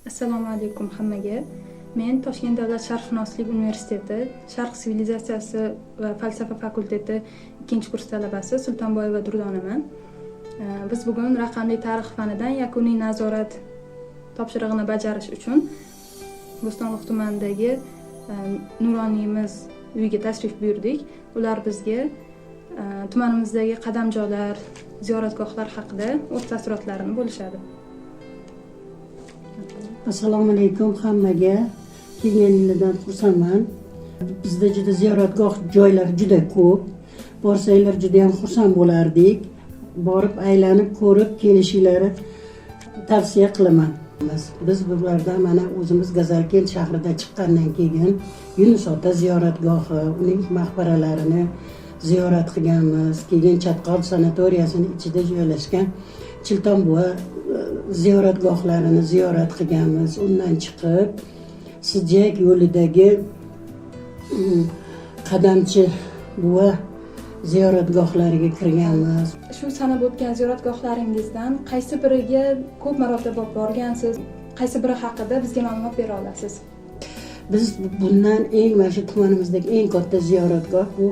Assalomu alaykum hammaga. Men Toshkent davlat sharqshunoslik universiteti Sharq sivilizatsiyasi va falsafa fakulteti 2-kurs talabasi Sultonboyeva Durdonaman. Biz bugun raqamli tarix fanidan yakuniy nazorat topshirig'ini bajarish uchun Bo'stonliq tumanidagi nuroniyimiz uyiga tashrif buyurdik. Ular bizga tumanimizdagi qadamjolar, ziyoratgohlar haqida o'z taassurotlarini bo'lishadi. Assalomu alaykum hammaga. Kelganingizdan xursandman. Bizda juda ziyoratgoh joylar juda ko'p. Borsanglar juda ham xursand bo'lardik. Borib aylanib ko'rib kelishinglarni tavsiya qilaman. Biz bulardan mana o'zimiz Gazalkent shahrida chiqqandan keyin Yunus ota ziyoratgohi, uning maqbaralarini ziyorat qilganmiz. Keyin Chatqol sanatoriyasining ichida joylashgan Chilton buva ziyoratgohlarini ziyorat qilganmiz. Undan chiqib Sijak yo'lidagi Qadamchi buva ziyoratgohlariga kirganmiz. Shu sanab o'tgan ziyoratgohlaringizdan qaysi biriga ko'p marotaba borgansiz? Qaysi biri haqida bizga ma'lumot bera olasiz? Biz bundan mana shu tumanimizdagi eng katta ziyoratgoh bu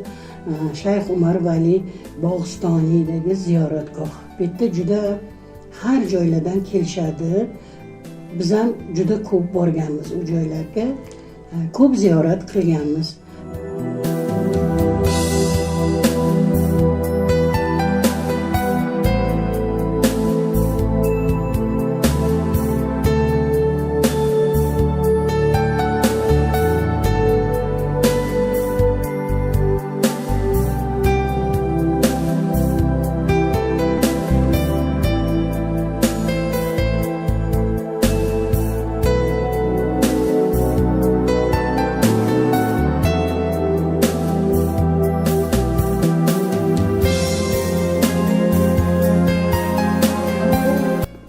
Shayx Umar Vali Bog'istoniydagi ziyoratgoh. Bu yerda juda har joylardan kelishadi. Biz ham juda ko'p borganmiz u joylarga. Ko'p ziyorat qilganmiz.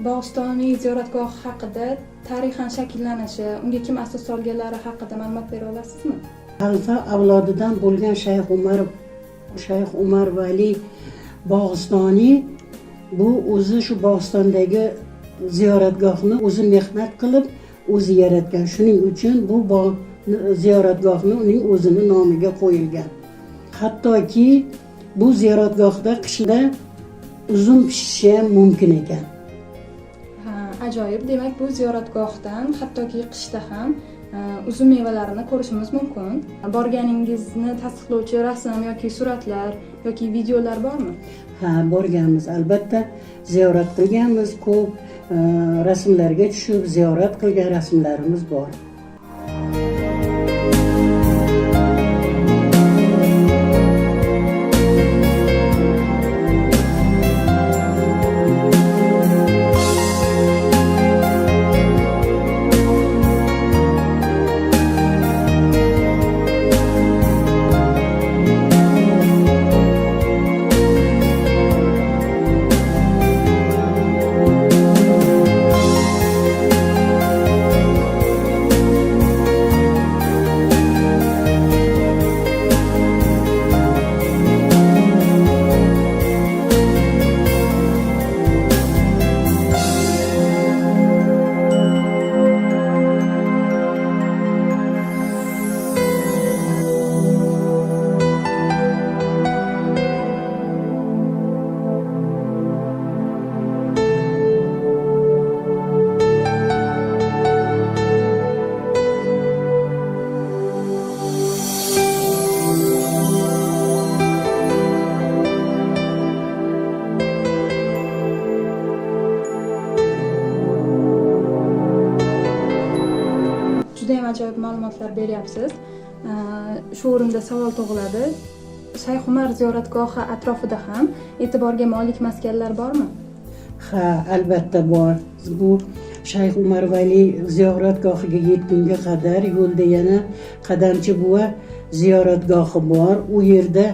Bog'istoniy ziyoratgohi haqida tarixan shakllanishi, unga kim asos solganlari haqida ma'lumot bera olasizmi? Xalifa avlodidan bo'lgan Shayx Umar Vali Bog'istoniy bu o'zi shu Bog'istondagi ziyoratgohni o'zi mehnat qilib, o'zi yaratgan. Shuning uchun bu ziyoratgohni uning o'zini nomiga qo'yilgan. Hattoki bu ziyoratgohda qishda uzum pishishi ham mumkin ekan. Ajoyib. Demak, bu ziyoratgohdan hattoki qishda ham uzum mevalarini ko'rishimiz mumkin. Borganingizni tasdiqlovchi rasm yoki suratlar yoki videolar bormi? Ha, borganmiz. Albatta, ziyorat qilganmiz. Ko'p rasmlarga tushib ziyorat qilgan rasmlarimiz bor. Judayam ajoyib ma'lumotlar beryapsiz. Shu o'rinda savol tug'iladi. Shayx Umar ziyoratgohi atrofida ham e'tiborga molik maskanlar bormi? Ha, albatta bor. Bu Shayx Umar Vali ziyoratgohiga yetgunga qadar yo'lda yana Qadamchi buva ziyoratgohi bor. U yerda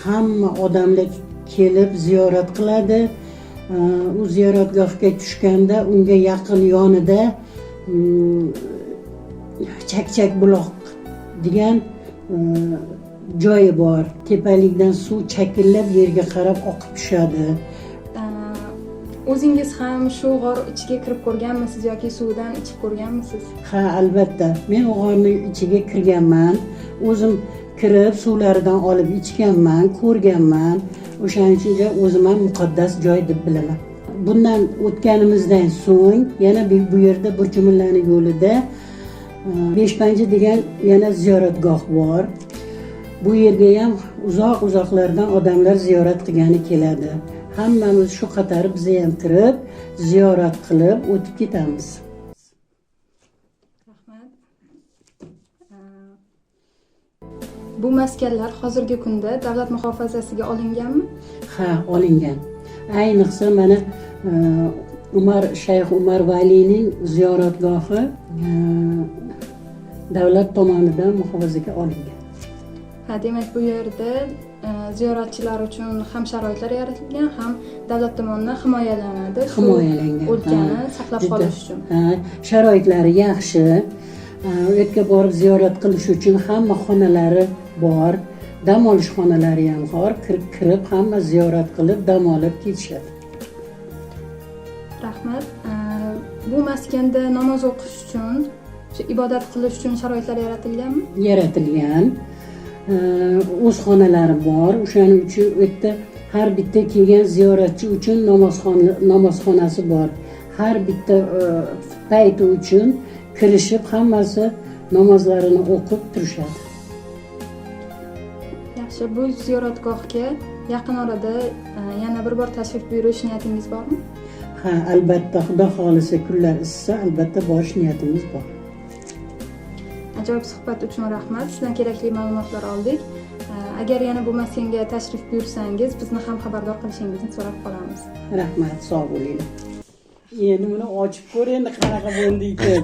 hamma odamlar kelib ziyorat qiladi. U ziyoratgohga tushganda unga yaqin yonida Chakchak buloq degan joyi bor. Tepalikdan suv chakillab yerga qarab oqib tushadi. O'zingiz ham shu g'or ichiga kirib ko'rganmisiz yoki suvidan ichib ko'rganmisiz? Ha, albatta. Men u g'orning ichiga kirganman. O'zim kirib suvlaridan olib ichganman, ko'rganman. O'shaning uchun o'zim ham muqaddas joy deb bilaman. Bundan o'tganimizdan so'ng yana bu yerda Burchumillani yo'lida Beshpanja degan yana ziyoratgoh bor. Bu yerga ham uzoq-uzoqlardan odamlar ziyorat qilgani keladi. Hammamiz shu qatori biz ham kirib, ziyorat qilib o'tib ketamiz. Rahmat. Bu maskanlar hozirgi kunda davlat muhofazasiga olinganmi? Ha, olingan. Ayniqsa mana Shayx Umar Valiyning ziyoratgohi davlat tomonidan muhofazaga olingan. Ha, demak bu yerda ziyoratchilar uchun ham sharoitlar yaratilgan, ham davlat tomonidan himoyalanadi. Himoyalangan. O'lkani saqlab qolish uchun. Ha, sharoitlari yaxshi. U yerga borib ziyorat qilish uchun hamma xonalari bor. Dam olish xonalari ham bor. Kirib hamma ziyorat qilib dam olib ketishadi. Rahmat. Bu maskanda namoz o'qish uchun, ibodat qilish uchun sharoitlar yaratilganmi? Yaratilgan. O'z xonalari bor. O'shaning uchun u yerda har bitta kelgan ziyoratchi uchun namozxonasi bor. Har bitta payti uchun kirishib hammasi namozlarini o'qib turishadi. Yaxshi, bu ziyoratgohga yaqin orada yana bir bor tashrif buyurish niyatingiz bormi? Ha, albatta, Xudo xolisa kunlar isisa albatta borish niyatimiz bor. Ajoyib suhbat uchun rahmat. Sizdan kerakli ma'lumotlar oldik. Agar yana bu maskanga tashrif buyursangiz, bizni ham xabardor qilishingizni so'rab qolamiz. Rahmat, sog' bo'linglar. Endi buni ochib ko'r, endi qanaqa bo'ldi ekan.